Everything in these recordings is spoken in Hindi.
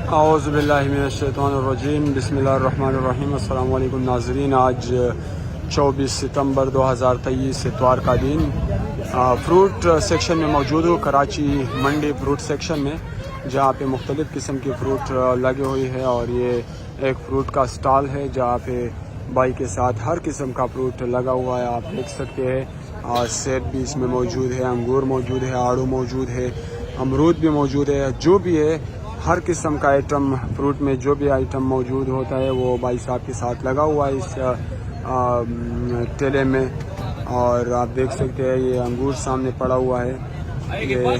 औज़ुबिल्लाहिमिनश्शैतानिर्रजीम बिस्मिल्लाहिर्रहमानिर्रहीम। अस्सलाम वालेकुम नाज़रीन। आज 24 सितंबर 2023 इतवार का दिन फ़्रूट सेक्शन में मौजूद हूँ, कराची मंडी फ़्रूट सेक्शन में, जहाँ पे मुख्तलिफ़ किस्म के फ़्रूट लगे हुए हैं। और ये एक फ़्रूट का स्टॉल है जहाँ पे बाई के साथ हर किस्म का फ़्रूट लगा हुआ है, आप देख सकते हैं। सेब भी इसमें मौजूद है, अंगूर मौजूद है, आड़ू मौजूद है, अमरूद भी मौजूद है। जो भी है हर किस्म का आइटम फ्रूट में जो भी आइटम मौजूद होता है वो भाई साहब के साथ लगा हुआ है इस ठेले में। और आप देख सकते हैं ये अंगूर सामने पड़ा हुआ है, ये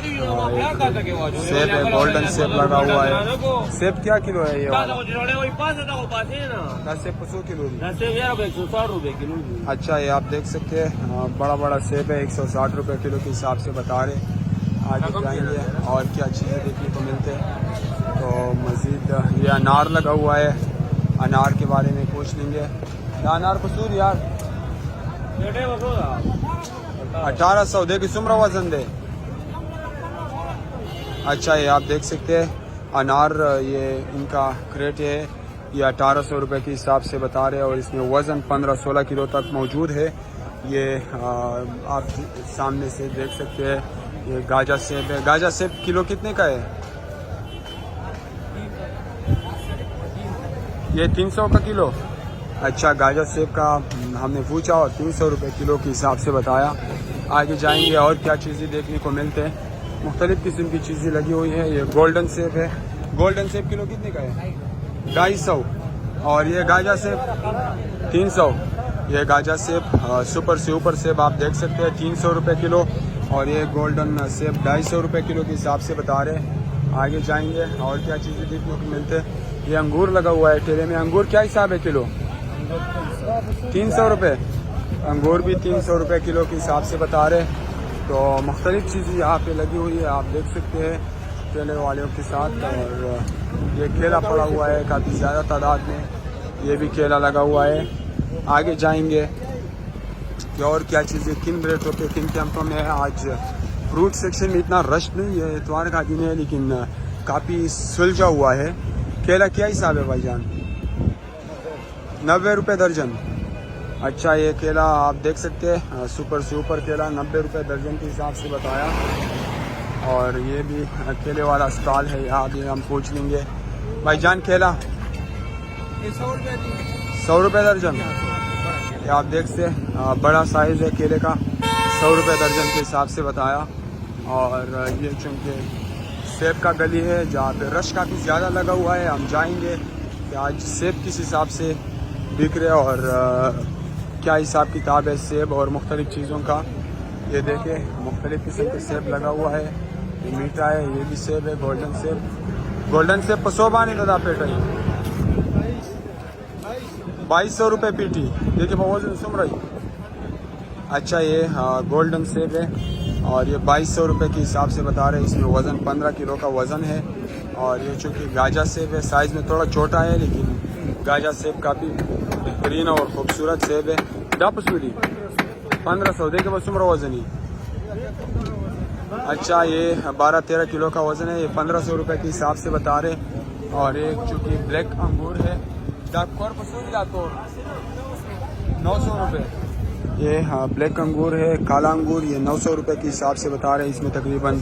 सेब है, गोल्डन सेब लगा हुआ है। सेब क्या किलो है ये वाला? 10 से 50 किलो। अच्छा, ये आप देख सकते हैं बड़ा बड़ा सेब है, 160 रुपये किलो के हिसाब से बता रहे। आगे जाएंगे और क्या चीज़ें देखने को मिलते हैं। तो मज़ीद ये अनार लगा हुआ है, अनार के बारे में पूछ लेंगे। अनार कसूर यार 1800 दे कि सुमरा वजन दे। अच्छा, ये आप देख सकते हैं अनार, ये इनका क्रेट है, ये 1800 रुपये के हिसाब से बता रहे हैं। और इसमें वज़न 15-16 किलो तक मौजूद है। ये आप सामने से देख सकते हैं ये गाजा सेब है। गाजा सेब किलो कितने का है? ये 300 का किलो। अच्छा, गाजर सेब का हमने पूछा और 300 रुपये किलो के हिसाब से बताया। आगे जाएंगे और क्या चीज़ें देखने को मिलते हैं। मुख्तलिफ़ किस्म की चीज़ें लगी हुई है। ये गोल्डन सेब है, गोल्डन सेब किलो कितने का है? 250। और ये गाजर सेब 300। ये गाजर सेब सुपर से ऊपर सेब आप देख सकते हैं 300 रुपये किलो। और ये गोल्डन सेब 250 रुपये किलो के हिसाब से बता रहे हैं। आगे जाएंगे और क्या चीज़ें देखने को मिलते हैं। ये अंगूर लगा हुआ है ठेले में। अंगूर क्या हिसाब है किलो? 300 रुपये। अंगूर भी 300 रुपये किलो के हिसाब से बता रहे। तो मुख्तलिफ़ चीज़ें यहाँ पे लगी हुई है, आप देख सकते हैं ठेले वालों के साथ। और ये केला पड़ा हुआ है काफ़ी ज़्यादा तादाद में, ये भी केला लगा हुआ है। आगे जाएंगे कि और क्या चीज़ें किन रेटों पे किन कीमतों में है। आज फ्रूट सेक्शन में इतना रश नहीं है, इतवार का दिन है, लेकिन काफ़ी सुलझा हुआ है। केला क्या हिसाब है भाईजान? 90 रुपये दर्जन। अच्छा, ये केला आप देख सकते हैं सुपर से ऊपर केला 90 रुपये दर्जन के हिसाब से बताया। और ये भी केले वाला स्टॉल है, यहाँ भी हम पूछ लेंगे। भाईजान केला 100 रुपये दर्जन। ये आप देख सकते बड़ा साइज़ है केले का, 100 रुपये दर्जन के हिसाब से बताया। और ये चूँकि सेब का गली है जहाँ पे रश काफ़ी ज़्यादा लगा हुआ है, हम जाएंगे कि आज सेब किस हिसाब से बिक रहे और क्या हिसाब किताब है सेब और मुख्तलिफ़ चीज़ों का। ये देखें मुख्तलिफ़ किस्म के सेब लगा हुआ है, ये मीठा है, ये भी सेब है गोल्डन सेब। गोल्डन सेब पसोबानी दादा पेट है 2200 रुपये पीटी। देखिए वजन सुन रही। अच्छा, ये गोल्डन सेब है और ये 2200 रुपये के हिसाब से बता रहे हैं। इसमें वज़न 15 किलो का वज़न है। और ये चूँकि गाजा सेब है, साइज़ में थोड़ा छोटा है, लेकिन गाजा सेब काफ़ी बेहतरीन और ख़ूबसूरत सेब है। डापसूरी 1500 देखे बस उम्र वज़न ही। अच्छा, ये 12-13 किलो का वज़न है, ये 1500 रुपये के हिसाब से बता रहे। और एक चूँकि ब्लैक अंगूर है, डाकोर पसूरी डाकोर 900 रुपये। ये ब्लैक अंगूर है, काला अंगूर, ये 900 रुपये के हिसाब से बता रहे हैं। इसमें तकरीबन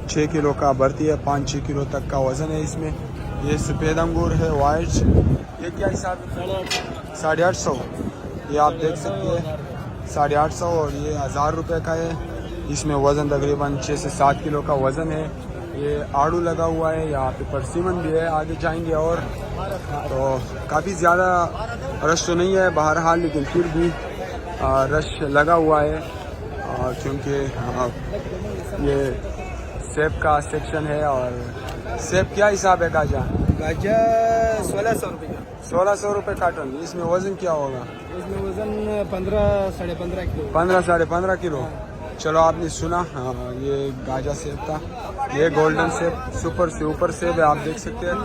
6 किलो का भरती है, 5-6 किलो तक का वज़न है इसमें। ये सफ़ेद अंगूर है वाइट, ये क्या हिसाब है? 850। ये आप देख सकते हैं 850 और ये 1000 रुपये का है। इसमें वज़न तकरीबन 6 से 7 किलो का वज़न है। ये आड़ू लगा हुआ है, यहाँ पे परसिमन भी है। आगे जाएंगे और तो काफ़ी ज़्यादा रश तो नहीं है बहरहाल, लेकिन फिर भी रश लगा हुआ है। क्योंकि ये सेब का सेक्शन है। और सेब क्या हिसाब है? गाजा 1600 रुपये का। 1600 रुपये कार्टन। इसमें वज़न क्या होगा? इसमें वज़न 15-15.5 किलो। 15-15.5 किलो। चलो, आपने सुना ये गाजा सेब का। ये गोल्डन सेब सुपर से ऊपर सेब है, आप देख सकते हैं।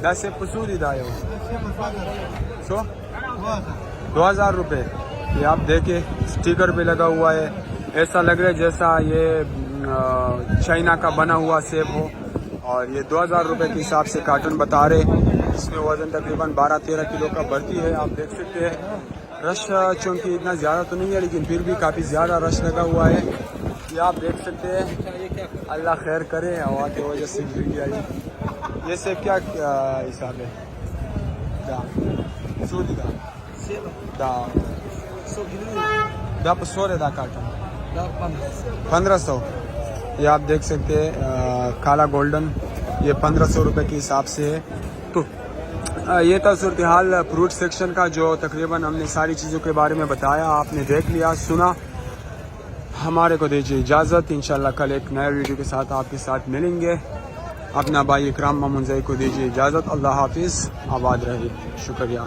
10 से पसूरी दायो 2000 रुपये। ये आप देखें स्टिकर भी लगा हुआ है, ऐसा लग रहा है जैसा ये चाइना का बना हुआ सेब हो। और ये 2000 रुपये के हिसाब से कार्टन बता रहे। इसमें वज़न तकरीबन 12-13 किलो का बढ़ती है। आप देख सकते हैं रश चूँकि इतना ज़्यादा तो नहीं है, लेकिन फिर भी काफ़ी ज़्यादा रश लगा हुआ है। ये आप देख सकते हैं। अल्लाह खैर करे, हवा की वजह से गिर गया ये सेब क्या हिसाब है? दा पसोरे दा कार्टन 1500। ये आप देख सकते हैं काला गोल्डन, ये 1500 रुपये के हिसाब से है। तो ये था सूरत हाल फ्रूट सेक्शन का, जो तकरीबन हमने सारी चीज़ों के बारे में बताया, आपने देख लिया सुना। हमारे को दीजिए इजाज़त, इंशाल्लाह कल एक नए वीडियो के साथ आपके साथ मिलेंगे। अपना भाई इकराम मामून ज़ई को दीजिए इजाज़त। अल्लाह हाफिज़, आबाद रहिए, शुक्रिया।